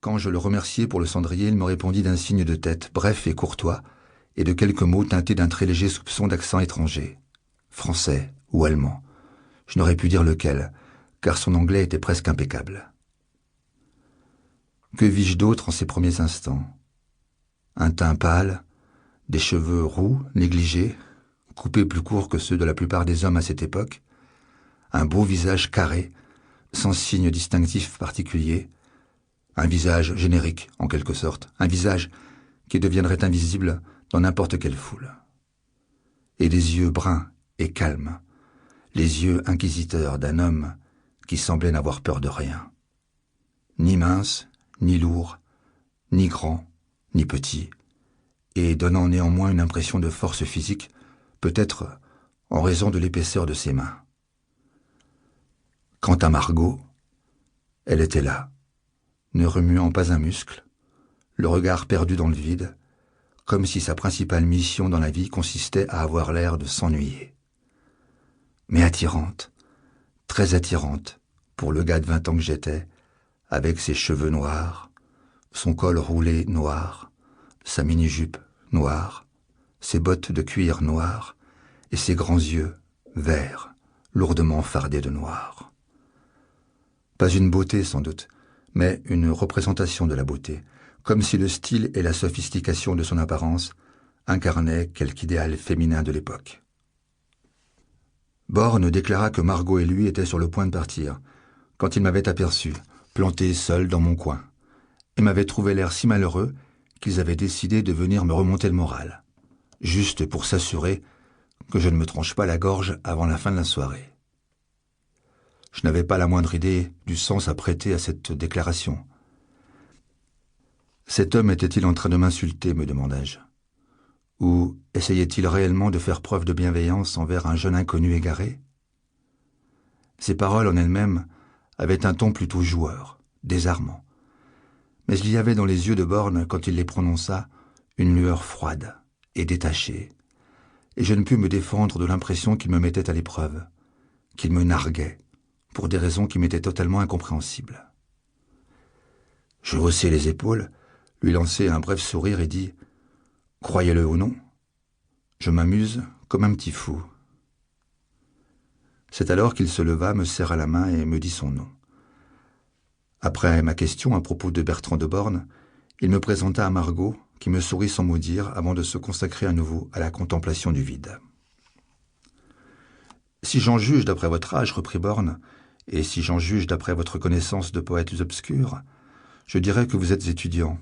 Quand je le remerciai pour le cendrier, il me répondit d'un signe de tête, bref et courtois, et de quelques mots teintés d'un très léger soupçon d'accent étranger. Français ou allemand. Je n'aurais pu dire lequel, car son anglais était presque impeccable. Que vis-je d'autre en ces premiers instants? Un teint pâle, des cheveux roux, négligés, coupés plus courts que ceux de la plupart des hommes à cette époque, un beau visage carré, sans signe distinctif particulier, un visage générique, en quelque sorte, un visage qui deviendrait invisible dans n'importe quelle foule. Et des yeux bruns et calmes, les yeux inquisiteurs d'un homme qui semblait n'avoir peur de rien. Ni mince, ni lourd, ni grand, ni petit, et donnant néanmoins une impression de force physique, peut-être en raison de l'épaisseur de ses mains. Quant à Margot, elle était là, ne remuant pas un muscle, le regard perdu dans le vide, comme si sa principale mission dans la vie consistait à avoir l'air de s'ennuyer. Mais attirante, très attirante, pour le gars de 20 ans que j'étais, avec ses cheveux noirs, son col roulé noir, sa mini-jupe noire, ses bottes de cuir noires, et ses grands yeux verts, lourdement fardés de noir. Pas une beauté sans doute, mais une représentation de la beauté, comme si le style et la sophistication de son apparence incarnaient quelque idéal féminin de l'époque. Born déclara que Margot et lui étaient sur le point de partir, quand il m'avait aperçu, planté seul dans mon coin, et m'avait trouvé l'air si malheureux qu'ils avaient décidé de venir me remonter le moral, juste pour s'assurer que je ne me tranche pas la gorge avant la fin de la soirée. Je n'avais pas la moindre idée du sens à prêter à cette déclaration. Cet homme était-il en train de m'insulter, me demandai-je? Ou essayait-il réellement de faire preuve de bienveillance envers un jeune inconnu égaré? Ses paroles en elles-mêmes avaient un ton plutôt joueur, désarmant. Mais il y avait dans les yeux de Born, quand il les prononça, une lueur froide et détachée, et je ne pus me défendre de l'impression qu'il me mettait à l'épreuve, qu'il me narguait, pour des raisons qui m'étaient totalement incompréhensibles. Je haussai les épaules, lui lançai un bref sourire et dis « Croyez-le ou non, je m'amuse comme un petit fou. » C'est alors qu'il se leva, me serra la main et me dit son nom. Après ma question à propos de Bertrand de Born, il me présenta à Margot, qui me sourit sans mot dire avant de se consacrer à nouveau à la contemplation du vide. « Si j'en juge d'après votre âge, reprit Born, et si j'en juge d'après votre connaissance de poètes obscurs, je dirais que vous êtes étudiant.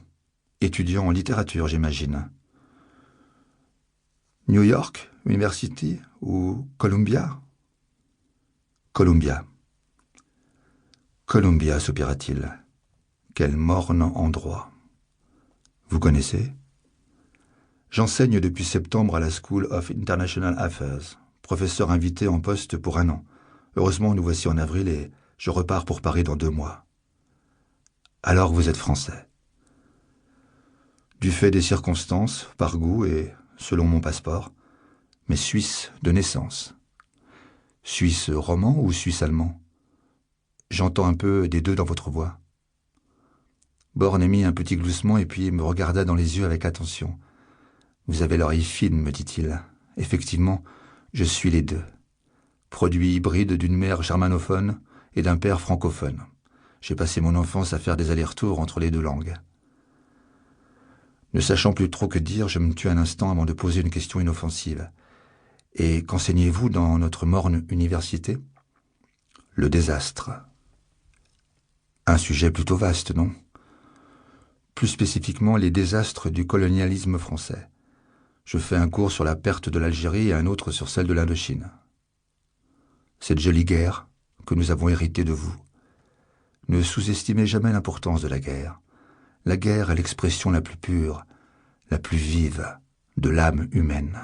Étudiant en littérature, j'imagine. New York, University ou Columbia? Columbia. Columbia, soupira-t-il. Quel morne endroit. Vous connaissez? J'enseigne depuis septembre à la School of International Affairs, professeur invité en poste pour 1 an. Heureusement, nous voici en avril et je repars pour Paris dans 2 mois. Alors vous êtes français. Du fait des circonstances, par goût et selon mon passeport, mais suisse de naissance. Suisse roman ou suisse allemand? J'entends un peu des deux dans votre voix. Born émit un petit gloussement et puis me regarda dans les yeux avec attention. Vous avez l'oreille fine, me dit-il. Effectivement, je suis les deux. Produit hybride d'une mère germanophone et d'un père francophone. J'ai passé mon enfance à faire des allers-retours entre les 2 langues. Ne sachant plus trop que dire, je me tus un instant avant de poser une question inoffensive. Et qu'enseignez-vous dans notre morne université? Le désastre. Un sujet plutôt vaste, non? Plus spécifiquement, les désastres du colonialisme français. Je fais un cours sur la perte de l'Algérie et un autre sur celle de l'Indochine. Cette jolie guerre que nous avons héritée de vous. Ne sous-estimez jamais l'importance de la guerre. La guerre est l'expression la plus pure, la plus vive de l'âme humaine.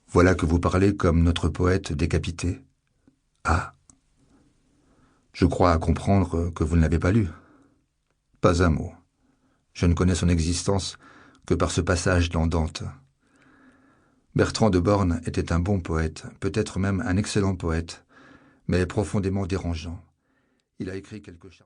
Voilà que vous parlez comme notre poète décapité. Ah. Je crois à comprendre que vous ne l'avez pas lu. Pas un mot. Je ne connais son existence que par ce passage dans Dante. Bertrand de Born était un bon poète, peut-être même un excellent poète, mais profondément dérangeant. Il a écrit quelque chose.